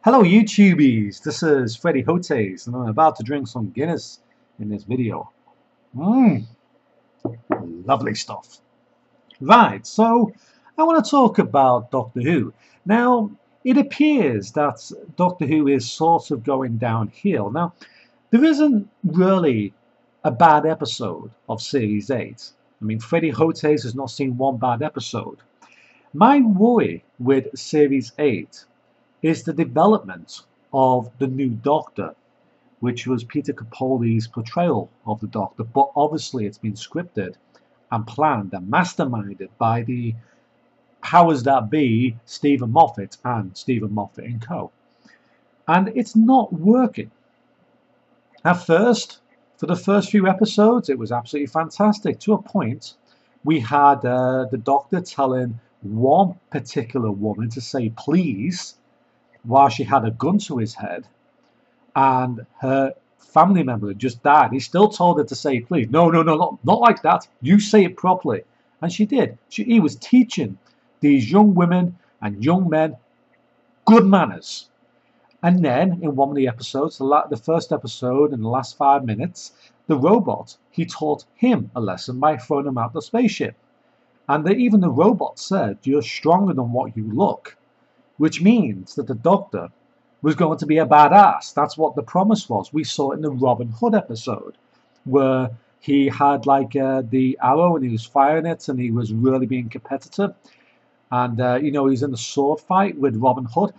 Hello YouTubies, this is Freddy Hotes and I'm about to drink some Guinness in this video. Mmm, lovely stuff. Right, so I want to talk about Doctor Who. Now, it appears that Doctor Who is sort of going downhill. Now, there isn't really a bad episode of Series 8. I mean, Freddy Hotes has not seen one bad episode. My worry with Series 8 is the development of the new Doctor, which was Peter Capaldi's portrayal of the Doctor, but obviously it's been scripted and planned and masterminded by the powers that be, Stephen Moffat and Stephen Moffat and co. And it's not working. At first, for the first few episodes, it was absolutely fantastic. To a point, we had the Doctor telling one particular woman to say please while she had a gun to his head, and her family member had just died. He still told her to say please. No, no, no, not like that. You say it properly. And she did. He was teaching these young women and young men good manners. And then, in one of the episodes, the first episode in the last 5 minutes, the robot, he taught him a lesson by throwing him out the spaceship. And even the robot said, you're stronger than what you look. Which means that the Doctor was going to be a badass. That's what the promise was. We saw it in the Robin Hood episode, where he had like the arrow and he was firing it and he was really being competitive. And, he's in the sword fight with Robin Hood.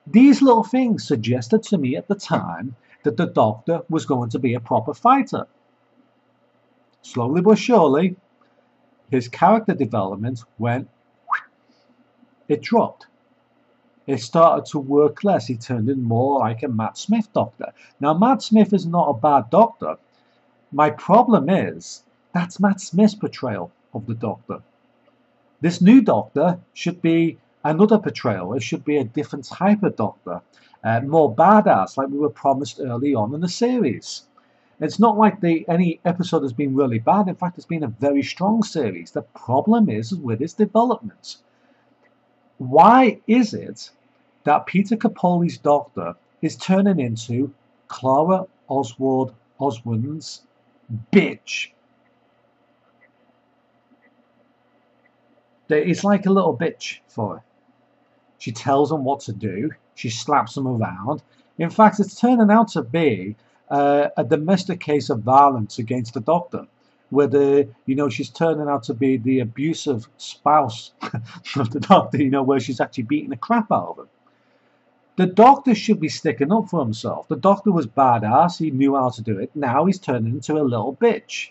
These little things suggested to me at the time that the Doctor was going to be a proper fighter. Slowly but surely, his character development it dropped. It started to work less. He turned in more like a Matt Smith Doctor. Now, Matt Smith is not a bad Doctor. My problem is, that's Matt Smith's portrayal of the Doctor. This new Doctor should be another portrayal. It should be a different type of Doctor. More badass, like we were promised early on in the series. It's not like any episode has been really bad. In fact, it's been a very strong series. The problem is with its development. Why is it that Peter Capaldi's Doctor is turning into Clara Oswald's bitch? It's like a little bitch for her. She tells him what to do. She slaps him around. In fact, it's turning out to be a domestic case of violence against the Doctor, where she's turning out to be the abusive spouse of the Doctor, where she's actually beating the crap out of him. The Doctor should be sticking up for himself. The Doctor was badass. He knew how to do it. Now he's turning into a little bitch.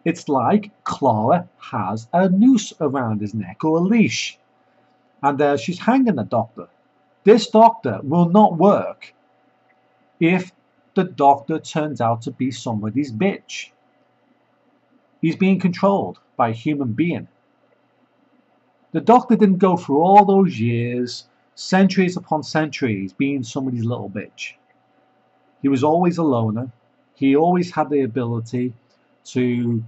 It's like Clara has a noose around his neck or a leash. And she's hanging the Doctor. This Doctor will not work if the Doctor turns out to be somebody's bitch. He's being controlled by a human being. The Doctor didn't go through all those years, centuries upon centuries, being somebody's little bitch. He was always a loner. He always had the ability to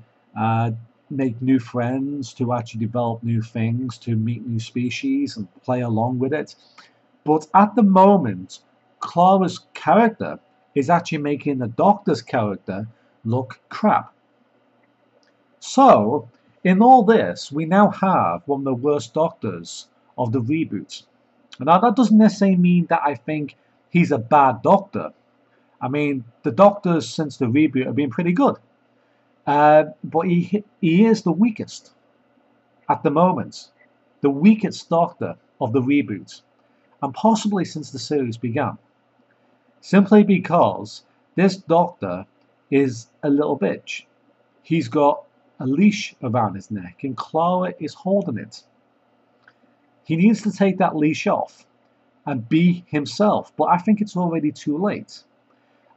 make new friends, to actually develop new things, to meet new species and play along with it. But at the moment, Clara's character is actually making the Doctor's character look crap. So, in all this, we now have one of the worst Doctors of the reboot. Now, that doesn't necessarily mean that I think he's a bad Doctor. I mean, the Doctors since the reboot have been pretty good. But he is the weakest at the moment. The weakest Doctor of the reboot. And possibly since the series began. Simply because this Doctor is a little bitch. He's got a leash around his neck and Clara is holding it. He needs to take that leash off and be himself, but I think it's already too late.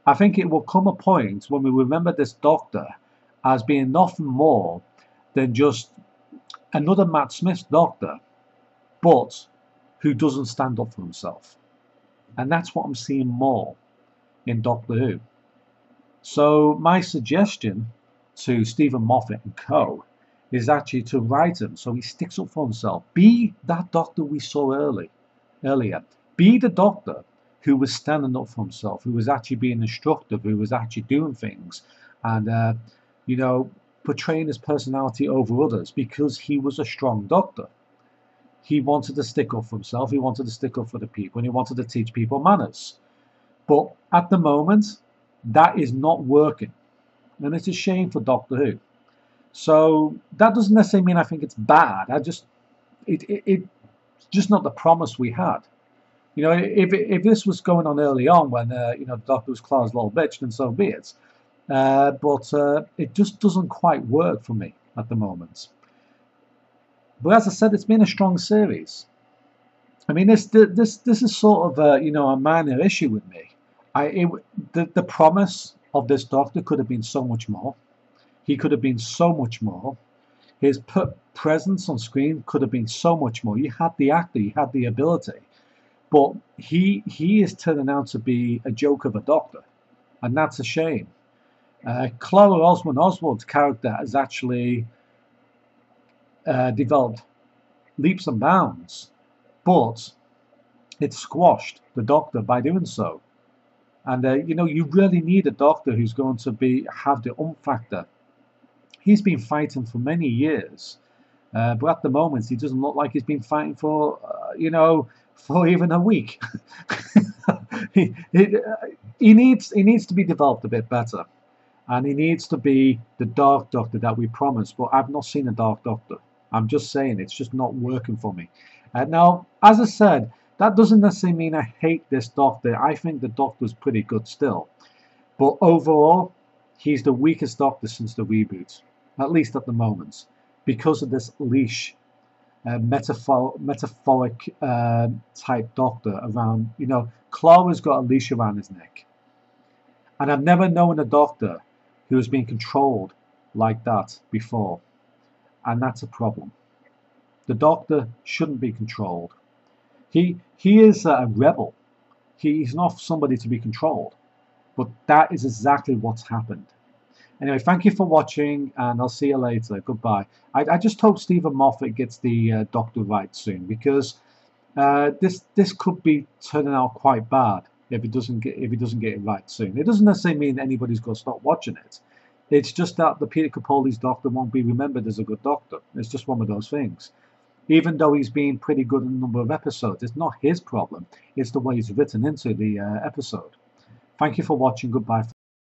I think it will come a point when we remember this Doctor as being nothing more than just another Matt Smith Doctor, but who doesn't stand up for himself. And that's what I'm seeing more in Doctor Who. So my suggestion to Stephen Moffat and co. is actually to write him so he sticks up for himself. Be that Doctor we saw earlier. Be the Doctor who was standing up for himself, who was actually being instructive, who was actually doing things, and you know, portraying his personality over others because he was a strong doctor. He wanted to stick up for himself, he wanted to stick up for the people, and he wanted to teach people manners. But at the moment, that is not working. And it's a shame for Doctor Who. So that doesn't necessarily mean I think it's bad. It's just not the promise we had. You know, if this was going on early on when you know, the Doctor was Clara's little bitch, then so be it. But it just doesn't quite work for me at the moment. But as I said, it's been a strong series. I mean, this is sort of a, you know, a minor issue with me. The promise of this Doctor could have been so much more. He could have been so much more. His presence on screen could have been so much more. You had the actor, you had the ability, but he is turning out to be a joke of a Doctor, and that's a shame. Clara Oswald's character has actually developed leaps and bounds, but it squashed the Doctor by doing so. And you know, you really need a Doctor who's going to have the factor. He's been fighting for many years, but at the moment he doesn't look like he's been fighting for you know, for even a week. he, he, he needs to be developed a bit better, and he needs to be the Dark Doctor that we promised. But I've not seen a Dark Doctor. I'm just saying, it's just not working for me. Now, as I said, that doesn't necessarily mean I hate this Doctor. I think the Doctor's pretty good still, but overall, he's the weakest Doctor since the reboot, at least at the moment, because of this leash, metaphoric type Doctor around. You know, Clara's got a leash around his neck, and I've never known a Doctor who has been controlled like that before, and that's a problem. The Doctor shouldn't be controlled. He is a rebel. He's not somebody to be controlled, but that is exactly what's happened. Anyway, thank you for watching, and I'll see you later. Goodbye. I just hope Stephen Moffat gets the Doctor right soon, because this could be turning out quite bad if he doesn't get it right soon. It doesn't necessarily mean anybody's going to stop watching it. It's just that the Peter Capaldi's Doctor won't be remembered as a good Doctor. It's just one of those things. Even though he's been pretty good in a number of episodes, it's not his problem. It's the way he's written into the episode. Thank you for watching. Goodbye.